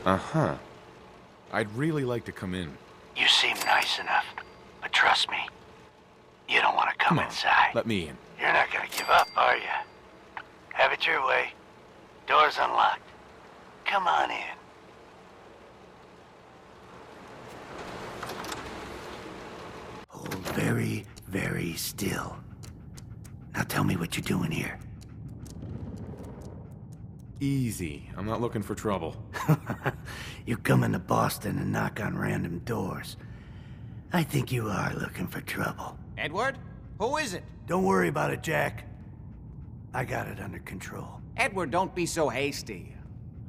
Uh-huh. I'd really like to come in. You seem nice enough, but trust me, you don't want to come inside. Let me in. You're not gonna give up, are you? Have it your way. Door's unlocked. Come on in. Hold very, very still. Now tell me what you're doing here. Easy. I'm not looking for trouble. You come into Boston and knock on random doors. I think you are looking for trouble. Edward? Who is it? Don't worry about it, Jack. I got it under control. Edward, don't be so hasty.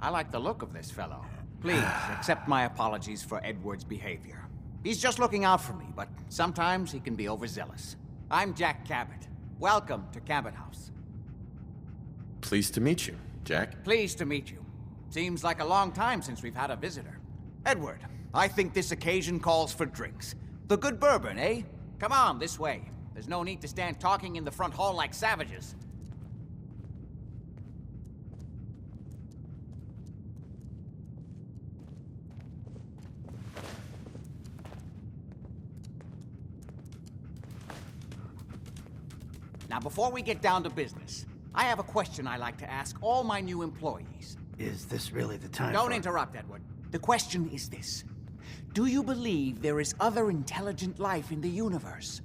I like the look of this fellow. Please, accept my apologies for Edward's behavior. He's just looking out for me, but sometimes he can be overzealous. I'm Jack Cabot. Welcome to Cabot House. Pleased to meet you, Jack. Pleased to meet you. Seems like a long time since we've had a visitor. Edward, I think this occasion calls for drinks. The good bourbon, eh? Come on, this way. There's no need to stand talking in the front hall like savages. Now, before we get down to business, I have a question I like to ask all my new employees. Is this really the time Don't interrupt, Edward. The question is this. Do you believe there is other intelligent life in the universe?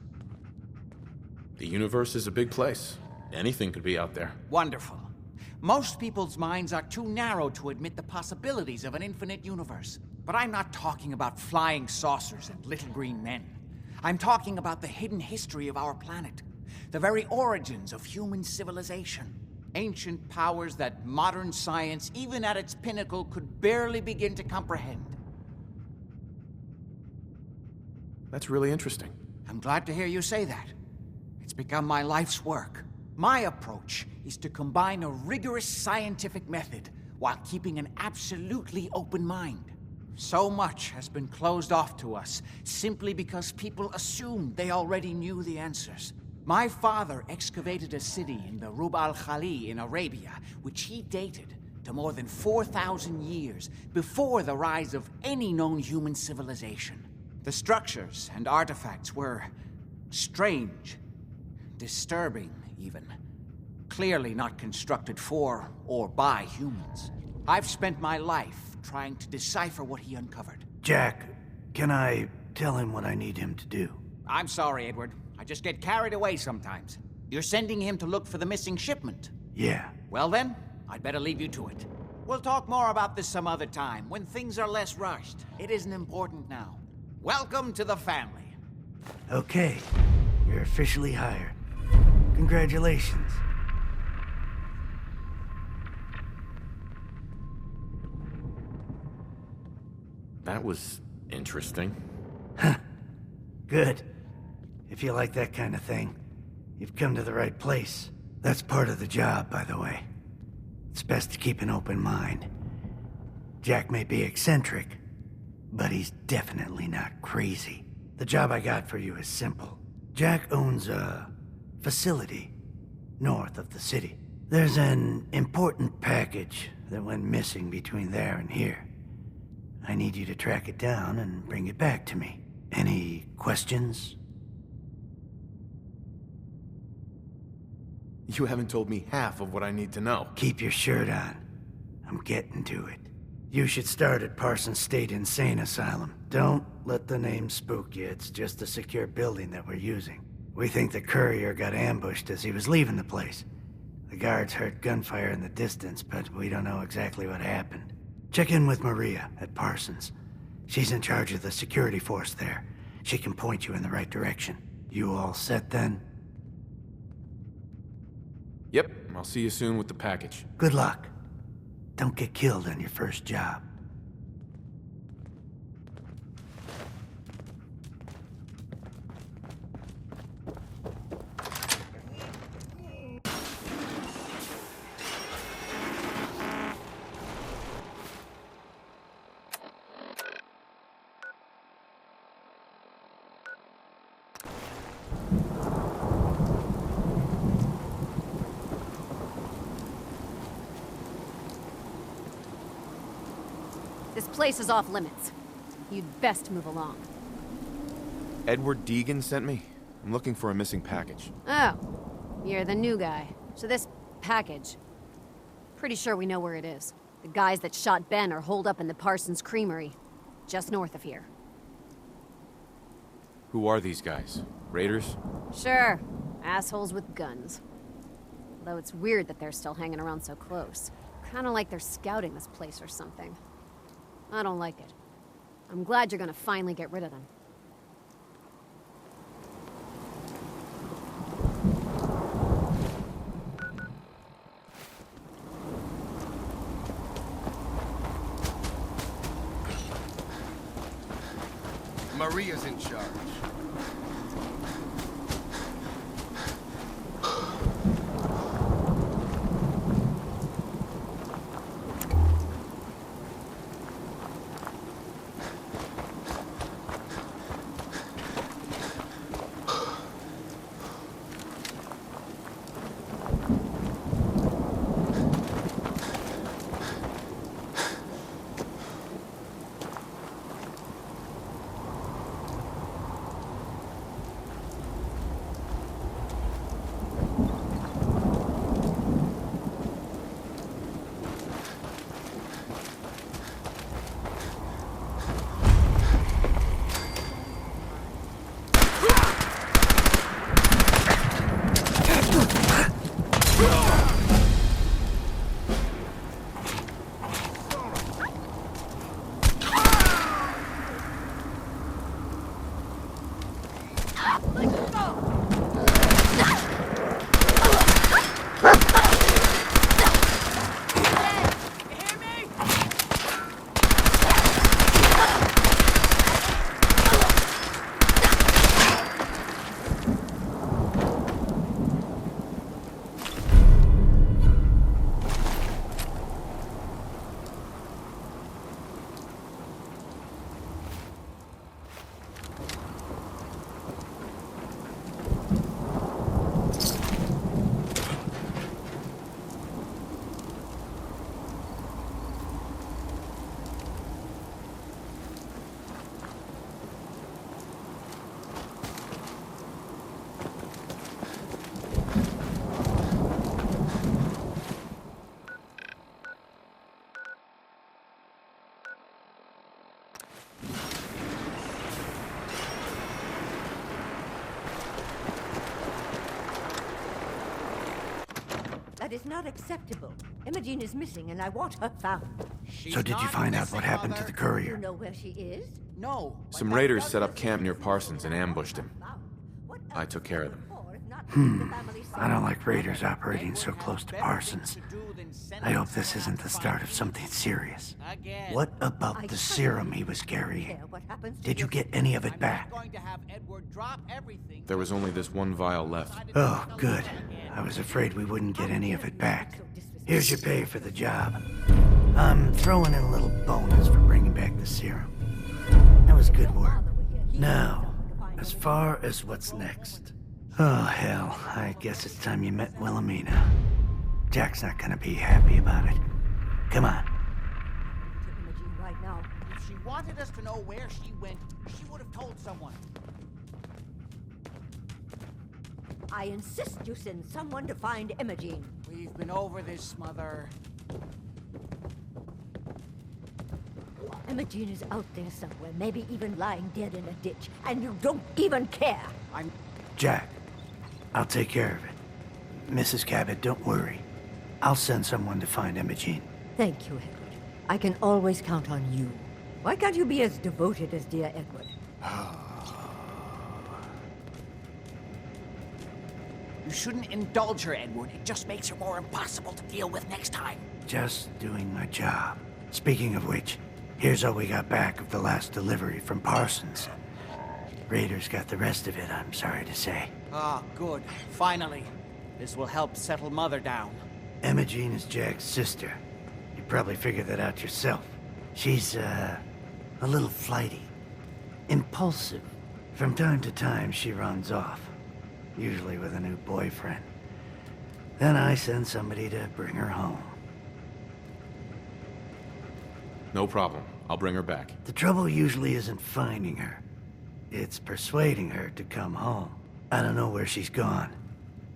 The universe is a big place. Anything could be out there. Wonderful. Most people's minds are too narrow to admit the possibilities of an infinite universe. But I'm not talking about flying saucers and little green men. I'm talking about the hidden history of our planet. The very origins of human civilization. Ancient powers that modern science, even at its pinnacle, could barely begin to comprehend. That's really interesting. I'm glad to hear you say that. It's become my life's work. My approach is to combine a rigorous scientific method while keeping an absolutely open mind. So much has been closed off to us simply because people assumed they already knew the answers. My father excavated a city in the Rub al-Khali in Arabia, which he dated to more than 4,000 years before the rise of any known human civilization. The structures and artifacts were strange, disturbing even, clearly not constructed for or by humans. I've spent my life trying to decipher what he uncovered. Jack, can I tell him what I need him to do? I'm sorry, Edward. I just get carried away sometimes. You're sending him to look for the missing shipment? Yeah. Well then, I'd better leave you to it. We'll talk more about this some other time, when things are less rushed. It isn't important now. Welcome to the family. Okay. You're officially hired. Congratulations. That was interesting. Good. If you like that kind of thing, you've come to the right place. That's part of the job, by the way. It's best to keep an open mind. Jack may be eccentric, but he's definitely not crazy. The job I got for you is simple. Jack owns a facility north of the city. There's an important package that went missing between there and here. I need you to track it down and bring it back to me. Any questions? You haven't told me half of what I need to know. Keep your shirt on. I'm getting to it. You should start at Parsons State Insane Asylum. Don't let the name spook you. It's just a secure building that we're using. We think the courier got ambushed as he was leaving the place. The guards heard gunfire in the distance, but we don't know exactly what happened. Check in with Maria at Parsons. She's in charge of the security force there. She can point you in the right direction. You all set then? Yep, I'll see you soon with the package. Good luck. Don't get killed on your first job. This place is off limits. You'd best move along. Edward Deegan sent me. I'm looking for a missing package. Oh, you're the new guy. So this package... Pretty sure we know where it is. The guys that shot Ben are holed up in the Parsons Creamery, just north of here. Who are these guys? Raiders? Sure. Assholes with guns. Though it's weird that they're still hanging around so close. Kinda like they're scouting this place or something. I don't like it. I'm glad you're gonna finally get rid of them. Maria's in charge. That is not acceptable. Emogene is missing, and I want her found. So did you find out what happened to the You courier? know where she is? No. but Some that raiders does set up look camp near interesting. Parsons and ambushed him. What I took care of them. I don't like raiders operating so close to Parsons. I hope this isn't the start of something serious. Again. What about the serum he was carrying? Did you get any of it I'm back? not going to have Edward drop everything. There was only this one vial left. Oh, good. I was afraid we wouldn't get any of it back. Here's your pay for the job. I'm throwing in a little bonus for bringing back the serum. That was good work. Now, as far as what's next. Oh, hell. I guess it's time you met Wilhelmina. Jack's not gonna be happy about it. Come on. Emogene right now. If she wanted us to know where she went, she would have told someone. I insist you send someone to find Emogene. We've been over this, Mother. Emogene is out there somewhere, maybe even lying dead in a ditch, and you don't even care. I'm... Jack, I'll take care of it. Mrs. Cabot, don't worry. I'll send someone to find Emogene. Thank you, Edward. I can always count on you. Why can't you be as devoted as dear Edward? You shouldn't indulge her, Edward. It just makes her more impossible to deal with next time. Just doing my job. Speaking of which, here's all we got back of the last delivery from Parsons. Raiders got the rest of it, I'm sorry to say. Ah, good. Finally. This will help settle Mother down. Emogene is Jack's sister. You probably figured that out yourself. She's, a little flighty. Impulsive. From time to time, she runs off. Usually with a new boyfriend. Then I send somebody to bring her home. No problem. I'll bring her back. The trouble usually isn't finding her. It's persuading her to come home. I don't know where she's gone,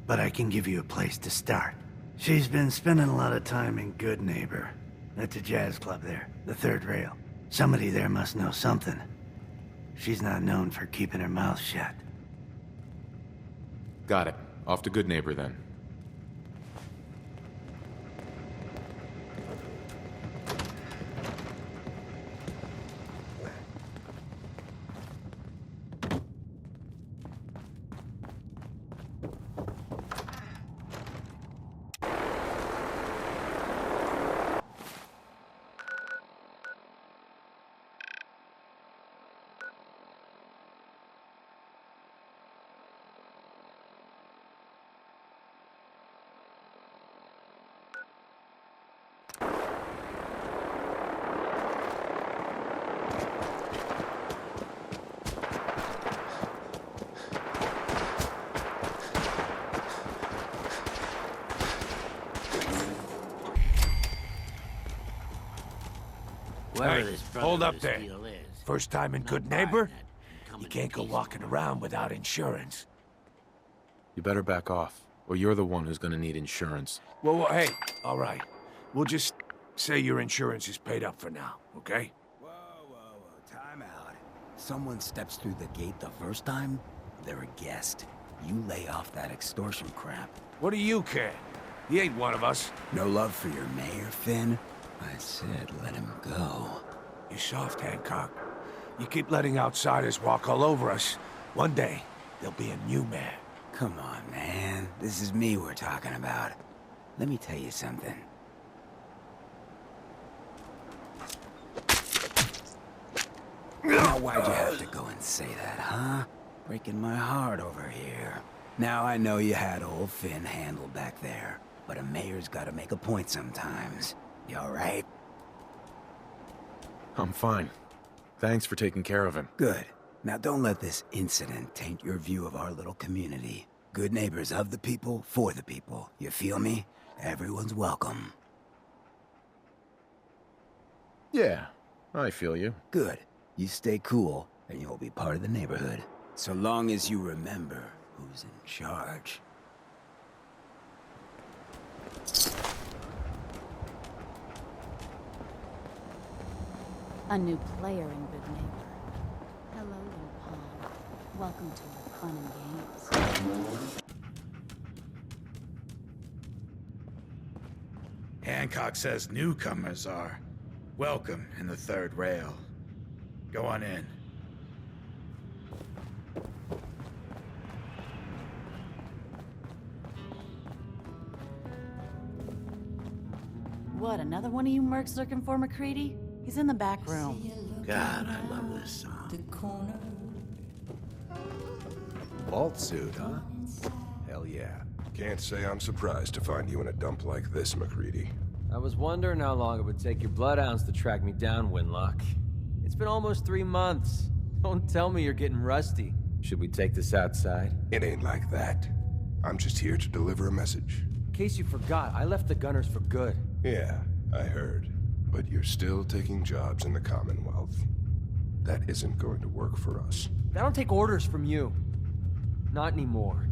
but I can give you a place to start. She's been spending a lot of time in Good Neighbor, at the jazz club there, the third rail. Somebody there must know something. She's not known for keeping her mouth shut. Got it. Off to Good Neighbor, then. Hey, hold up there. First time in Good Neighbor? You can't go walking around without insurance. You better back off, or you're the one who's gonna need insurance. Well, hey, all right. We'll just say your insurance is paid up for now, okay? Whoa, time out. Someone steps through the gate the first time, they're a guest. You lay off that extortion crap. What do you care? He ain't one of us. No love for your mayor, Finn? I said let him go. You're soft, Hancock. You keep letting outsiders walk all over us. One day, there'll be a new mayor. Come on, man. This is me we're talking about. Let me tell you something. Now, why'd you have to go and say that, huh? Breaking my heart over here. Now I know you had old Finn handled back there, but a mayor's gotta make a point sometimes. You alright? I'm fine. Thanks for taking care of him. Good. Now don't let this incident taint your view of our little community. Good neighbors of the people, for the people. You feel me? Everyone's welcome. Yeah, I feel you. Good. You stay cool, and you'll be part of the neighborhood. So long as you remember who's in charge. A new player in Good Neighbor. Hello, little Paul. Welcome to our fun and games. Hancock says newcomers are welcome in the third rail. Go on in. What, another one of you mercs looking for McCready? He's in the back room. God, I love this song. Vault suit, huh? Hell yeah. Can't say I'm surprised to find you in a dump like this, McCready. I was wondering how long it would take your bloodhounds to track me down, Winlock. It's been almost 3 months. Don't tell me you're getting rusty. Should we take this outside? It ain't like that. I'm just here to deliver a message. In case you forgot, I left the Gunners for good. Yeah, I heard. But you're still taking jobs in the Commonwealth. That isn't going to work for us. I don't take orders from you. Not anymore.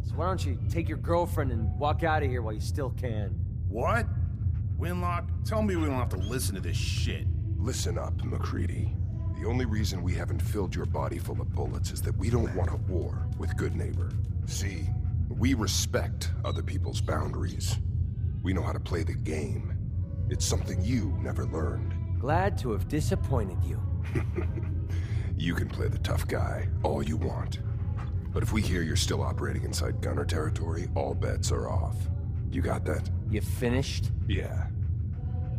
So why don't you take your girlfriend and walk out of here while you still can? What? Winlock, tell me we don't have to listen to this shit. Listen up, McCready. The only reason we haven't filled your body full of bullets is that we don't want a war with Good Neighbor. See, we respect other people's boundaries. We know how to play the game. It's something you never learned. Glad to have disappointed you. You can play the tough guy all you want. But if we hear you're still operating inside Gunner territory, all bets are off. You got that? You finished? Yeah.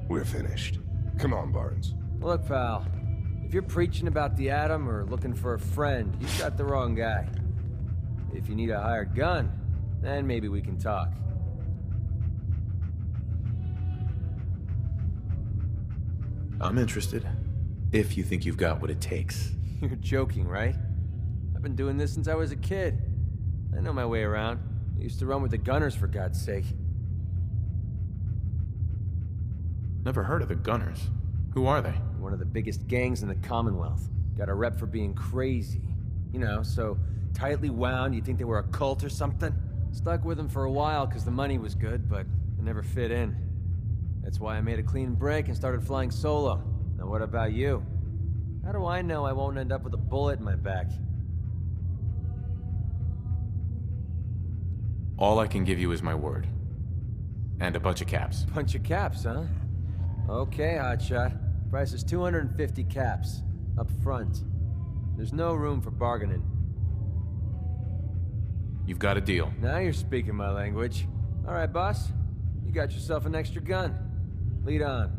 We're finished. Come on, Barnes. Look, pal. If you're preaching about the Atom or looking for a friend, you've got the wrong guy. If you need a hired gun, then maybe we can talk. I'm interested. If you think you've got what it takes. You're joking, right? I've been doing this since I was a kid. I know my way around. I used to run with the Gunners, for God's sake. Never heard of the Gunners. Who are they? One of the biggest gangs in the Commonwealth. Got a rep for being crazy. You know, so tightly wound, you'd think they were a cult or something. Stuck with them for a while because the money was good, but I never fit in. That's why I made a clean break and started flying solo. Now what about you? How do I know I won't end up with a bullet in my back? All I can give you is my word. And a bunch of caps. Bunch of caps, huh? Okay, hotshot. Price is 250 caps. Up front. There's no room for bargaining. You've got a deal. Now you're speaking my language. All right, boss. You got yourself an extra gun. Lead on.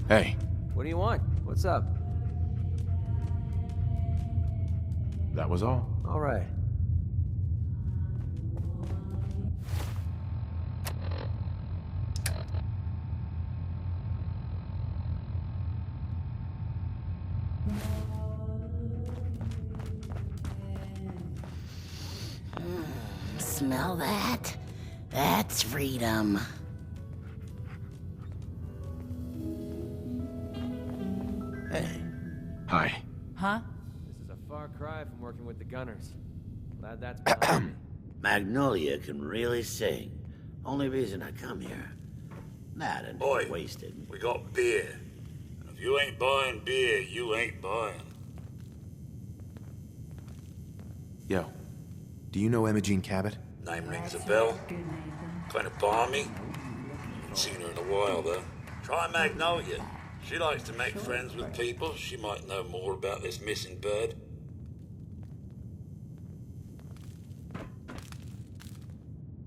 Hey. What do you want? What's up? That was all. All right. Smell that? That's freedom. Hey. Hi. Huh? This is a far cry from working with the gunners. Glad that's behind me. Magnolia can really sing. Only reason I come here. That and Boy, wasted. we got beer. And if you ain't buying beer, you ain't buying. Yo, do you know Emogene Cabot? Name rings a bell. Kind of balmy. Haven't seen her in a while, though. Try Magnolia. She likes to make friends with people. She might know more about this missing bird.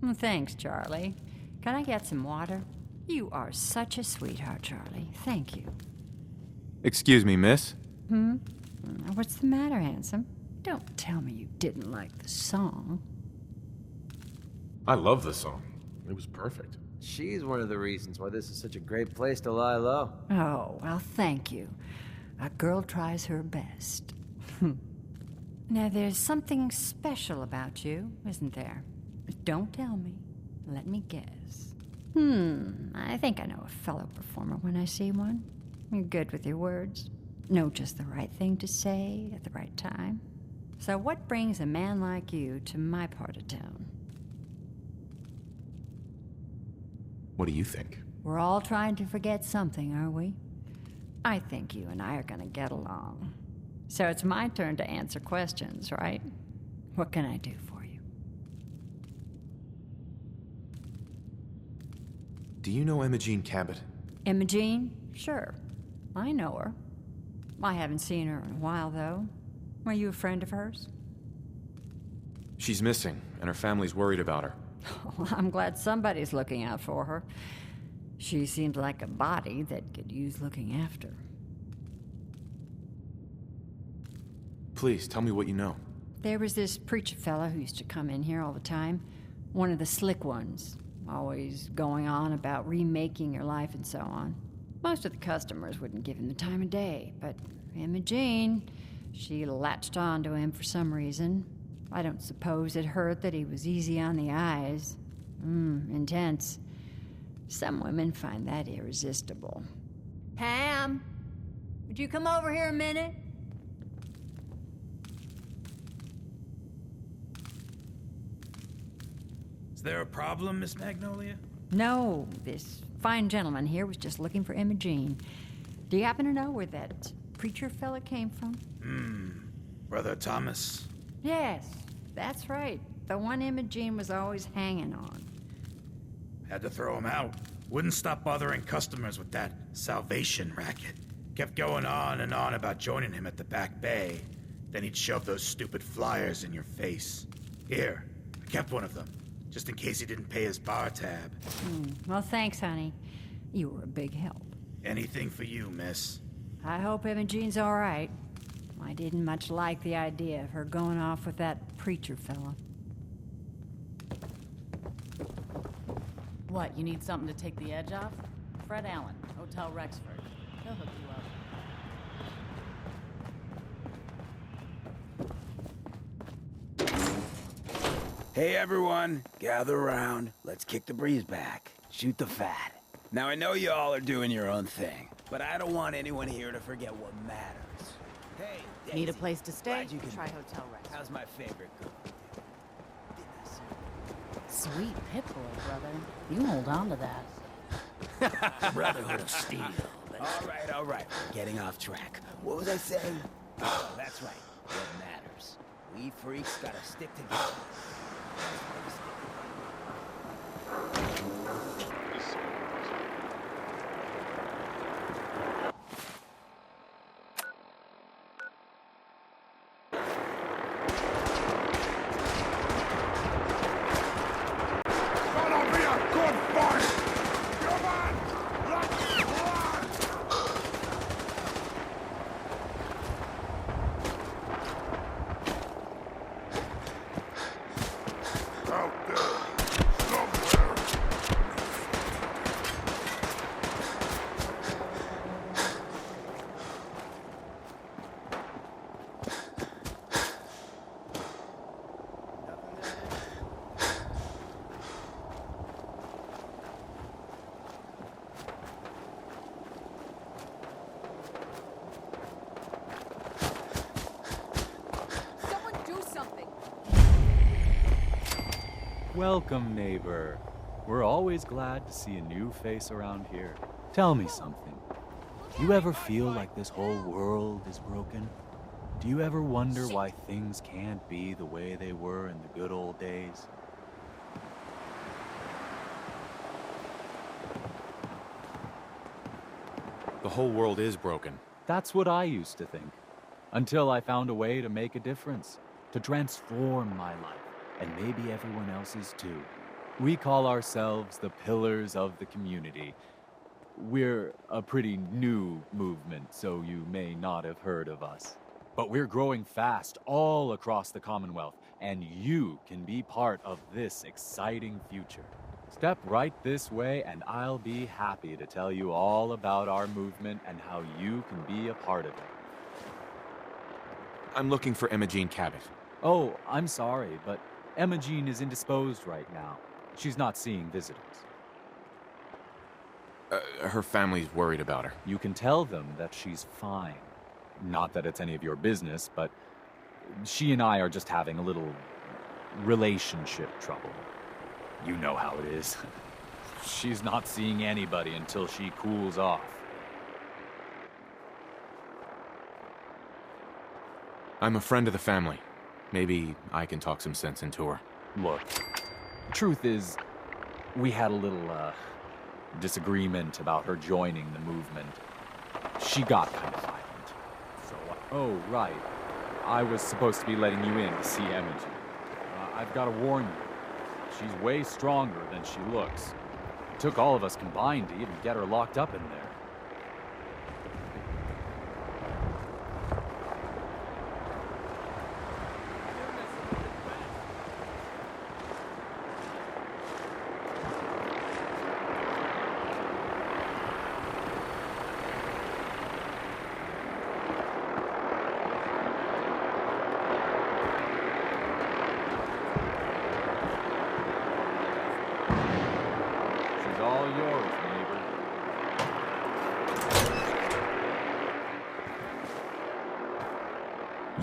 Well, thanks, Charlie. Can I get some water? You are such a sweetheart, Charlie. Thank you. Excuse me, miss? What's the matter, handsome? Don't tell me you didn't like the song. I love the song. It was perfect. She's one of the reasons why this is such a great place to lie low. Oh, well, thank you. A girl tries her best. Now, there's something special about you, isn't there? Don't tell me. Let me guess. I think I know a fellow performer when I see one. You're good with your words. Know just the right thing to say at the right time. So what brings a man like you to my part of town? What do you think? We're all trying to forget something, are we? I think you and I are gonna get along. So it's my turn to answer questions, right? What can I do for you? Do you know Emogene Cabot? Emogene? Sure. I know her. I haven't seen her in a while, though. Were you a friend of hers? She's missing, and her family's worried about her. Well, I'm glad somebody's looking out for her. She seemed like a body that could use looking after. Please, tell me what you know. There was this preacher fella who used to come in here all the time. One of the slick ones. Always going on about remaking your life and so on. Most of the customers wouldn't give him the time of day, but Emogene, she latched on to him for some reason. I don't suppose it hurt that he was easy on the eyes. Intense. Some women find that irresistible. Pam, would you come over here a minute? Is there a problem, Miss Magnolia? No, this fine gentleman here was just looking for Emogene. Do you happen to know where that preacher fella came from? Brother Thomas. Yes, that's right. The one Emogene was always hanging on. Had to throw him out. Wouldn't stop bothering customers with that salvation racket. Kept going on and on about joining him at the back bay. Then he'd shove those stupid flyers in your face. Here, I kept one of them, just in case he didn't pay his bar tab. Well, thanks, honey. You were a big help. Anything for you, miss. I hope Emogene's all right. I didn't much like the idea of her going off with that preacher fella. What, you need something to take the edge off? Fred Allen, Hotel Rexford. He'll hook you up. Hey everyone, gather around. Let's kick the breeze back. Shoot the fat. Now I know you all are doing your own thing, but I don't want anyone here to forget what matters. Hey, Daisy, Need a place to stay? glad you can Try Hotel Rest. How's my favorite girl? Sweet Pip-Boy, brother. You hold on to that. Brotherhood of Steel. All right. Getting off track. What was I saying? Oh, that's right. What matters. We freaks gotta stick together. Welcome, neighbor. We're always glad to see a new face around here. Tell me something. Do you ever feel like this whole world is broken? Do you ever wonder why things can't be the way they were in the good old days? The whole world is broken. That's what I used to think. Until I found a way to make a difference. To transform my life. And maybe everyone else's too. We call ourselves the Pillars of the Community. We're a pretty new movement, so you may not have heard of us. But we're growing fast all across the Commonwealth, and you can be part of this exciting future. Step right this way, and I'll be happy to tell you all about our movement and how you can be a part of it. I'm looking for Emogene Cabot. Oh, I'm sorry, but Emogene is indisposed right now. She's not seeing visitors. Her family's worried about her. You can tell them that she's fine. Not that it's any of your business, but she and I are just having a little relationship trouble. You know how it is. She's not seeing anybody until she cools off. I'm a friend of the family. Maybe I can talk some sense into her. Look, truth is, we had a little, disagreement about her joining the movement. She got kind of violent. So, oh, right. I was supposed to be letting you in to see Emogene. I've got to warn you. She's way stronger than she looks. It took all of us combined to even get her locked up in there.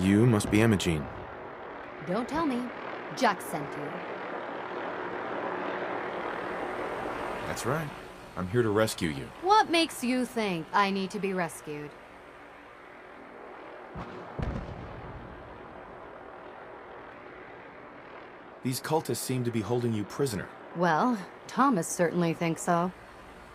You must be Emogene. Don't tell me. Jack sent you. That's right. I'm here to rescue you. What makes you think I need to be rescued? These cultists seem to be holding you prisoner. Well, Thomas certainly thinks so.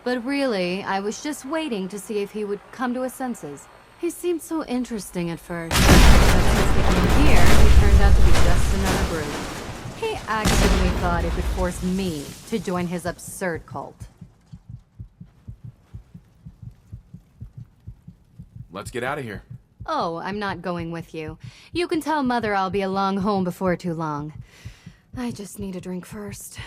But really, I was just waiting to see if he would come to his senses. He seemed so interesting at first, but since he came here, he turned out to be just another brute. He actually thought he could force me to join his absurd cult. Let's get out of here. Oh, I'm not going with you. You can tell Mother I'll be along home before too long. I just need a drink first.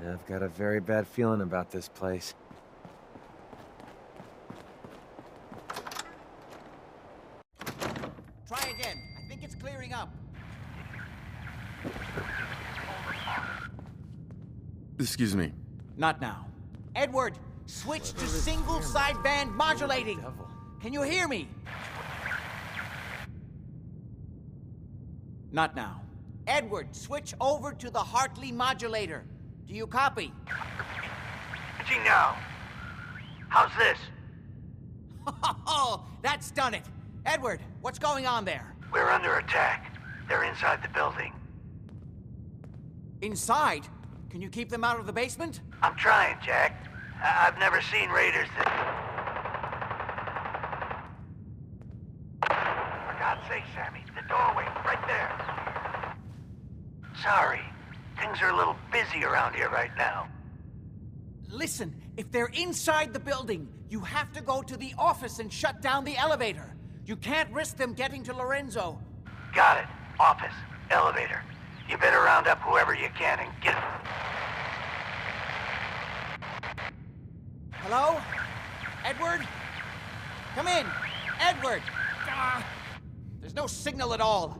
I've got a very bad feeling about this place. Try again. I think it's clearing up. Excuse me. Not now. Edward, switch to single sideband modulating. Can you hear me? Not now. Edward, switch over to the Hartley modulator. Do you copy? Switching now. How's this? Oh, that's done it. Edward, what's going on there? We're under attack. They're inside the building. Inside? Can you keep them out of the basement? I'm trying, Jack. I've never seen raiders that... For God's sake, Sammy, the doorway, right there. Sorry. Things are a little busy around here right now. Listen, if they're inside the building, you have to go to the office and shut down the elevator. You can't risk them getting to Lorenzo. Got it. Office. Elevator. You better round up whoever you can and get... Hello? Edward? Come in. Edward! There's no signal at all.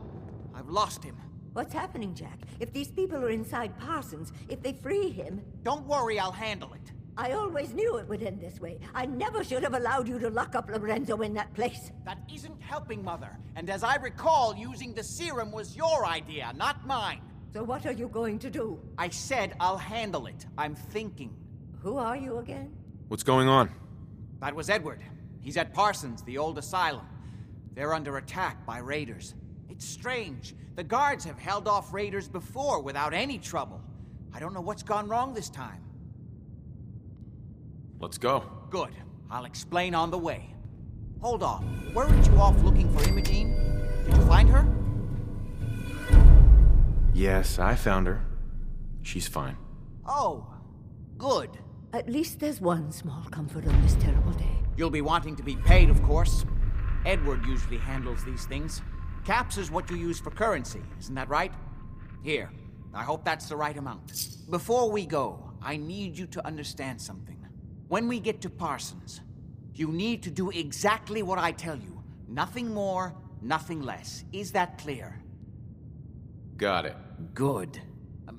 I've lost him. What's happening, Jack? If these people are inside Parsons, if they free him... Don't worry, I'll handle it. I always knew it would end this way. I never should have allowed you to lock up Lorenzo in that place. That isn't helping, Mother. And as I recall, using the serum was your idea, not mine. So what are you going to do? I said I'll handle it. I'm thinking. Who are you again? What's going on? That was Edward. He's at Parsons, the old asylum. They're under attack by raiders. It's strange. The guards have held off raiders before without any trouble. I don't know what's gone wrong this time. Let's go. Good. I'll explain on the way. Hold on. Weren't you off looking for Emogene? Did you find her? Yes, I found her. She's fine. Oh, good. At least there's one small comfort on this terrible day. You'll be wanting to be paid, of course. Edward usually handles these things. Caps is what you use for currency, isn't that right? Here, I hope that's the right amount. Before we go, I need you to understand something. When we get to Parsons, you need to do exactly what I tell you. Nothing more, nothing less. Is that clear? Got it. Good.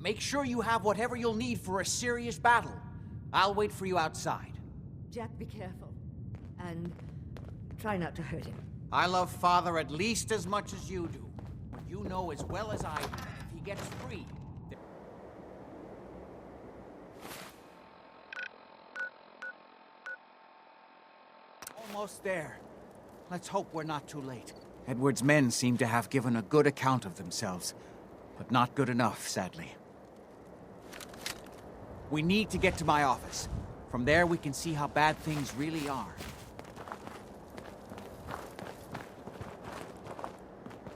Make sure you have whatever you'll need for a serious battle. I'll wait for you outside. Jack, be careful. And try not to hurt him. I love Father at least as much as you do. You know as well as I do that if he gets free... Almost there. Let's hope we're not too late. Edward's men seem to have given a good account of themselves, but not good enough, sadly. We need to get to my office. From there, we can see how bad things really are.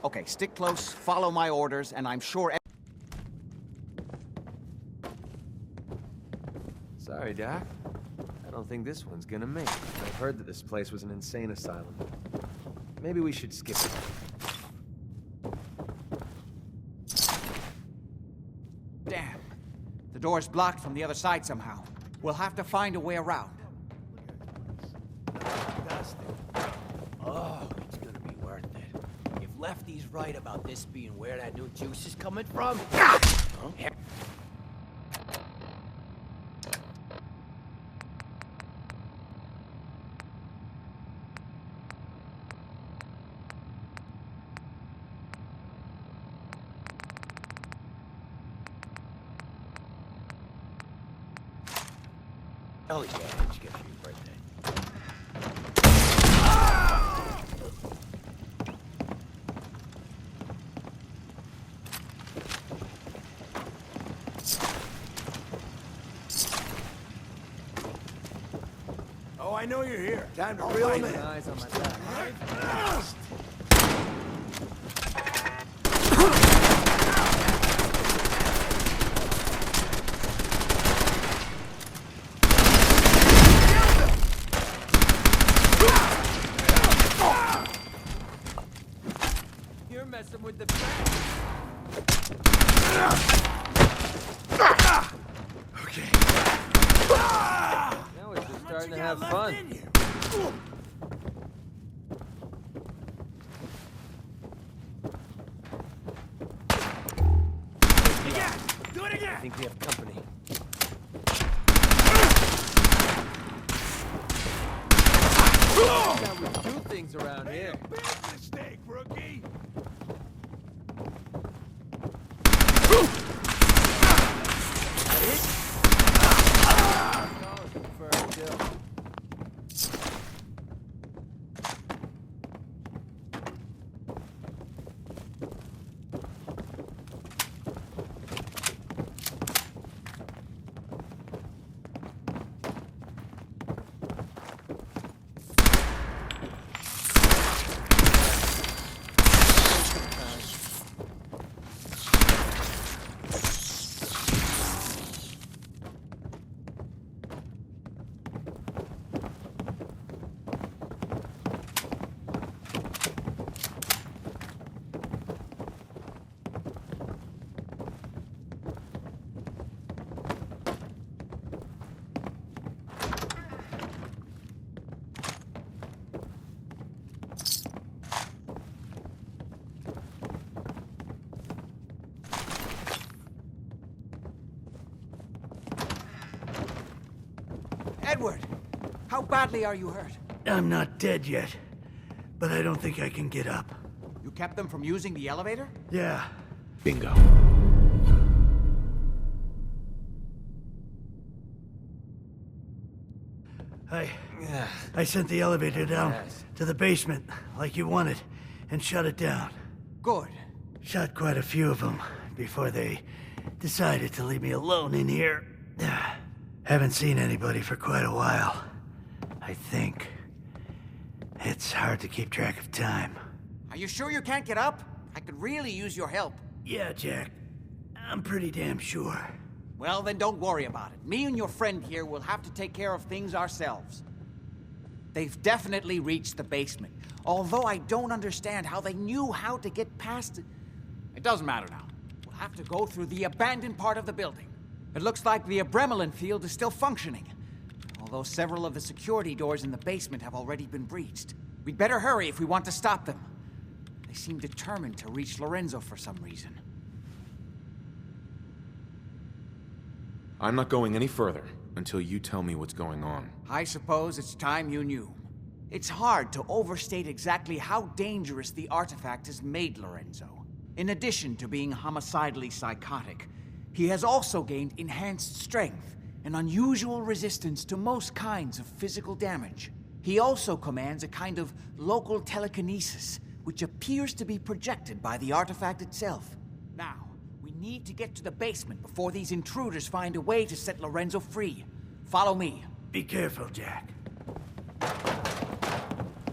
Okay, stick close, follow my orders, and I'm sure... Sorry, Doc. I don't think this one's gonna make it. I've heard that this place was an insane asylum. Maybe we should skip it. Damn. The door's blocked from the other side somehow. We'll have to find a way around. Oh, it's gonna be worth it. If Lefty's right about this being where that new juice is coming from... Huh? Hell yeah, what'd you get for your birthday? Oh, I know you're here. Time to reel him in. Eyes on my back. Messing with the Okay. have fun. Do it again! I think we have company. We do things around here. Big mistake, rookie! Edward, how badly are you hurt? I'm not dead yet, but I don't think I can get up. You kept them from using the elevator? Yeah. Bingo. I sent the elevator down to the basement, like you wanted, and shut it down. Good. Shot quite a few of them before they decided to leave me alone in here. Haven't seen anybody for quite a while, I think. It's hard to keep track of time. Are you sure you can't get up? I could really use your help. Yeah, Jack. I'm pretty damn sure. Well, then don't worry about it. Me and your friend here will have to take care of things ourselves. They've definitely reached the basement, although I don't understand how they knew how to get past it. It doesn't matter now. We'll have to go through the abandoned part of the building. It looks like the Abremelin field is still functioning, although several of the security doors in the basement have already been breached. We'd better hurry if we want to stop them. They seem determined to reach Lorenzo for some reason. I'm not going any further until you tell me what's going on. I suppose it's time you knew. It's hard to overstate exactly how dangerous the artifact has made Lorenzo. In addition to being homicidally psychotic, he has also gained enhanced strength and unusual resistance to most kinds of physical damage. He also commands a kind of local telekinesis, which appears to be projected by the artifact itself. Now, we need to get to the basement before these intruders find a way to set Lorenzo free. Follow me. Be careful, Jack.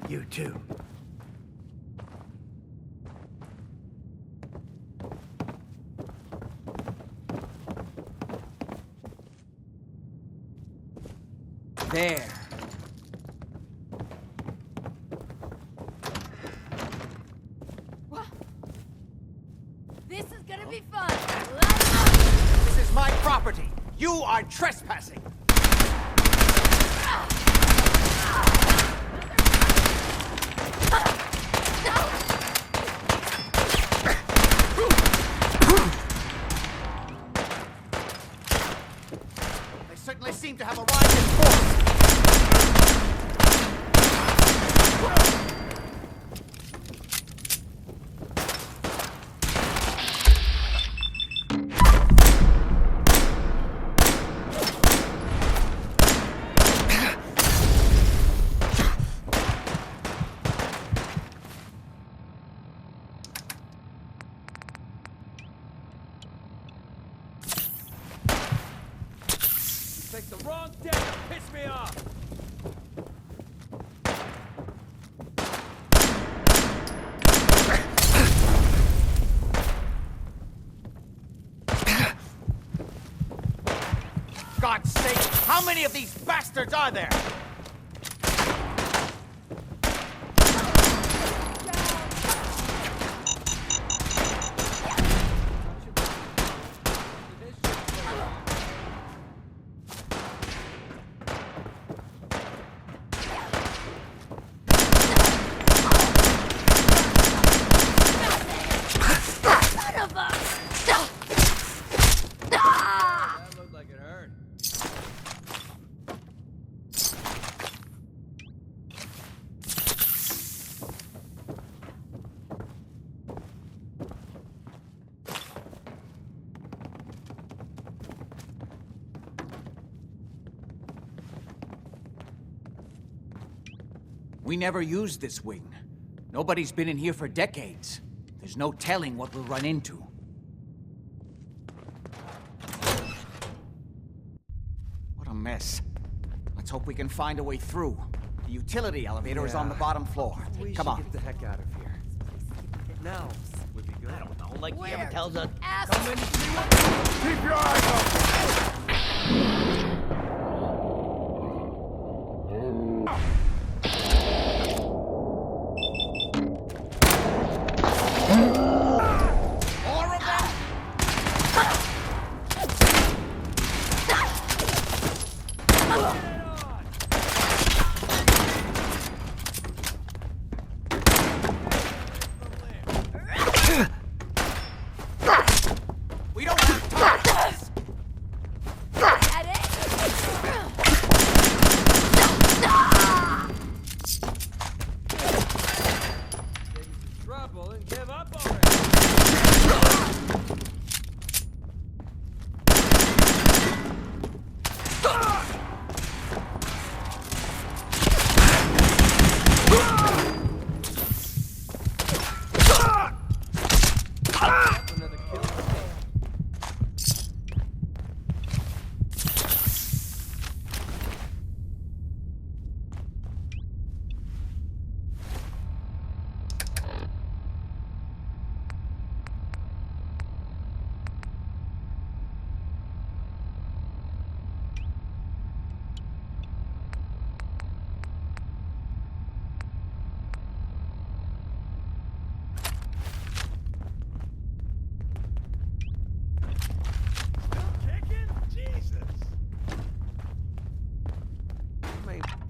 You too. There. This is gonna be fun. This is my property. You are trespassing. They certainly seem to have arrived in force. Take the wrong day to piss me off! God's sake, how many of these bastards are there? We never used this wing. Nobody's been in here for decades. There's no telling what we'll run into. What a mess. Let's hope we can find a way through. The utility elevator is on the bottom floor. Come on. Get the heck out of here. Now would be good. I don't know, like he ever tells us. Come in, see what? Keep your eyes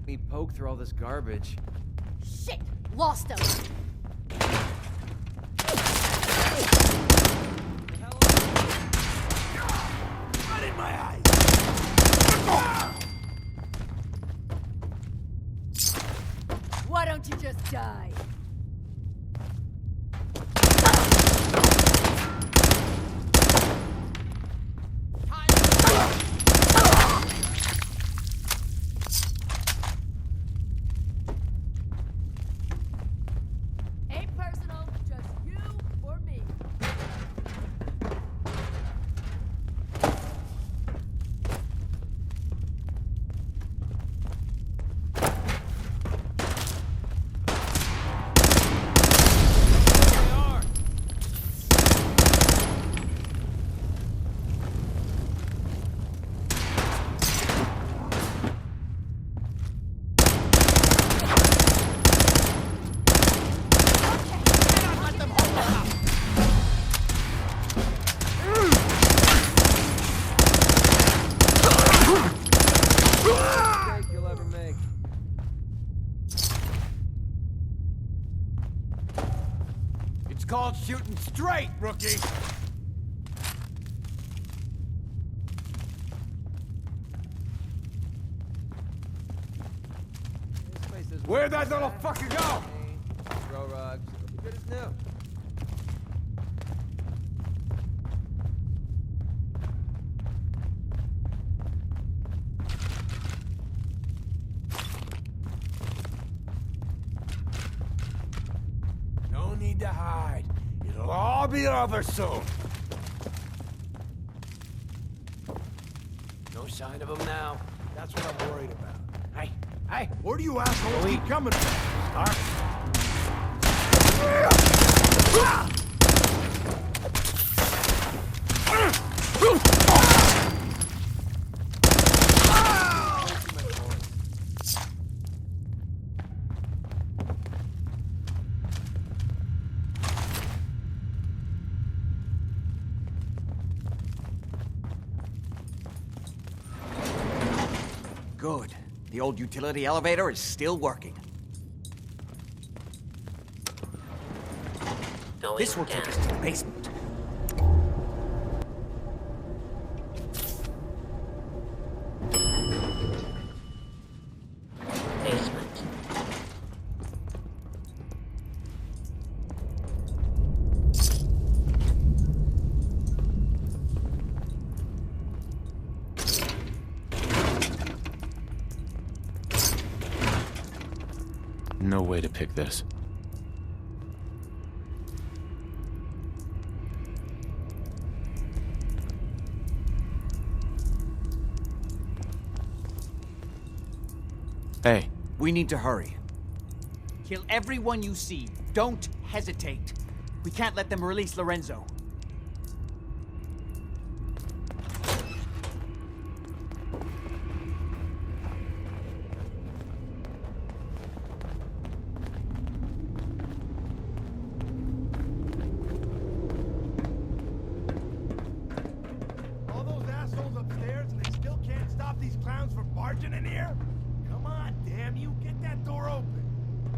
Me poke through all this garbage. Shit! Lost him! right in my eyes. Why don't you just die? Called shooting straight, rookie! Where'd that little fucker go? Throw rugs. It'll be good as new. No need to hide. It'll all be over soon. No sign of him now. That's what I'm worried about. Hey, where do you assholes keep coming from? Good. The old utility elevator is still working. This will take us to the basement. no way to pick this. Hey. We need to hurry. Kill everyone you see. Don't hesitate. We can't let them release Lorenzo. All those assholes upstairs and they still can't stop these clowns from barging in here? Come on, damn you, get that door open.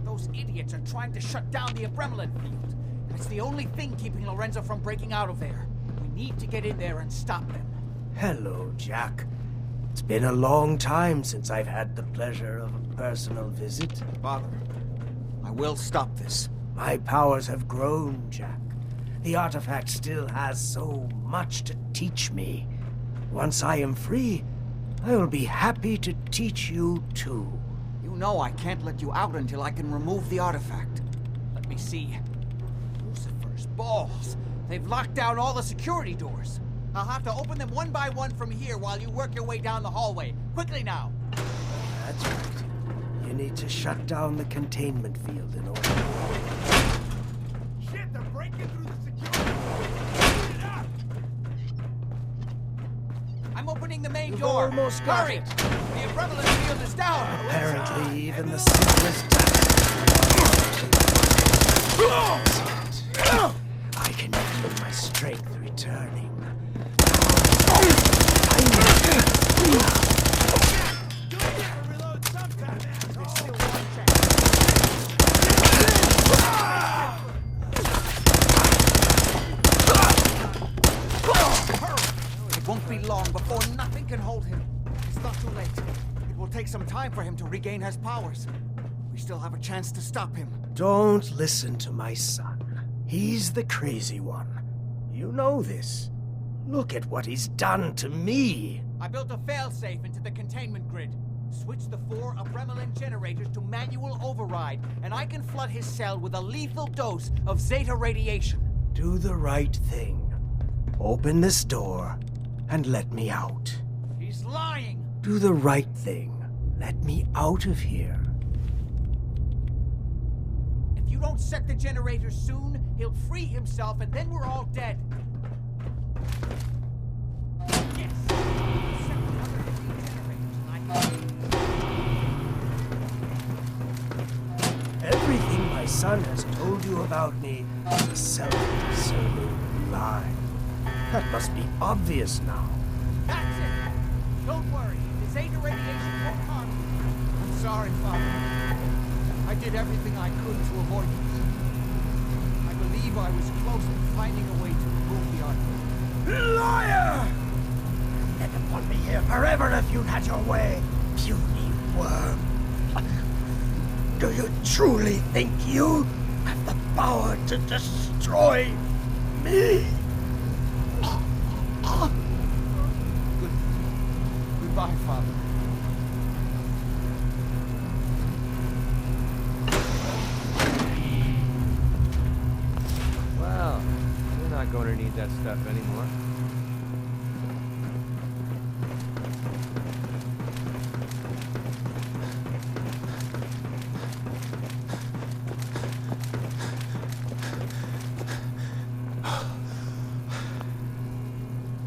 Those idiots are trying to shut down the Adrenaline field. That's the only thing keeping Lorenzo from breaking out of there. We need to get in there and stop them. Hello, Jack. It's been a long time since I've had the pleasure of a personal visit. Father, I will stop this. My powers have grown, Jack. The artifact still has so much to teach me. Once I am free, I will be happy to teach you too. You know I can't let you out until I can remove the artifact. Let me see. Lucifer's balls. They've locked down all the security doors. I'll have to open them one by one from here while you work your way down the hallway. Quickly now. That's right. You need to shut down the containment field in order. Shit, they're breaking through the security. Shoot it up! I'm opening the main You've door. almost got Hurry! it. The Adrenaline field is down. Apparently, even the simplest task. I can feel my strength returning. It won't be long before nothing can hold him. It's not too late. It will take some time for him to regain his powers. We still have a chance to stop him. Don't listen to my son. He's the crazy one. You know this. Look at what he's done to me. I built a failsafe into the containment grid. Switch the 4 Adrenaline generators to manual override, and I can flood his cell with a lethal dose of Zeta radiation. Do the right thing. Open this door and let me out. He's lying! Do the right thing. Let me out of here. If you don't set the generators soon, he'll free himself and then we're all dead. Yes! Set the other 3 generators and Everything my son has told you about me is a self-serving lie. That must be obvious now. That's it! Don't worry, the Zeta radiation won't harm you. I'm sorry, Father. I did everything I could to avoid this. I believe I was close to finding a way to remove the artifact. Liar! Let upon me here forever if you'd had your way, puny worm. Do you truly think you have the power to destroy me? Goodbye, Father. Well, we're not going to need that stuff anymore.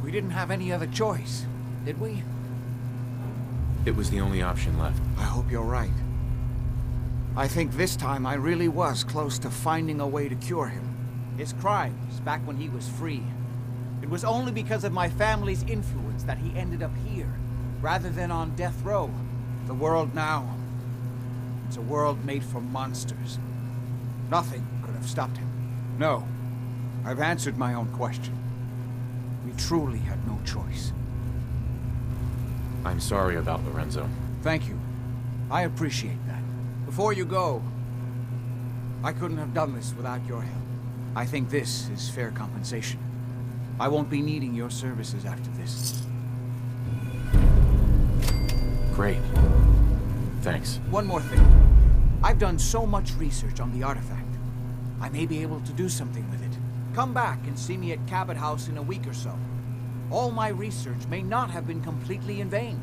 We didn't have any other choice, did we? It was the only option left. I hope you're right. I think this time I really was close to finding a way to cure him. His crimes, back when he was free. It was only because of my family's influence that he ended up here, rather than on death row. The world now, it's a world made for monsters. Nothing could have stopped him. No, I've answered my own question. We truly had no choice. I'm sorry about Lorenzo. Thank you. I appreciate that. Before you go, I couldn't have done this without your help. I think this is fair compensation. I won't be needing your services after this. Great. Thanks. One more thing. I've done so much research on the artifact. I may be able to do something with it. Come back and see me at Cabot House in a week or so. All my research may not have been completely in vain.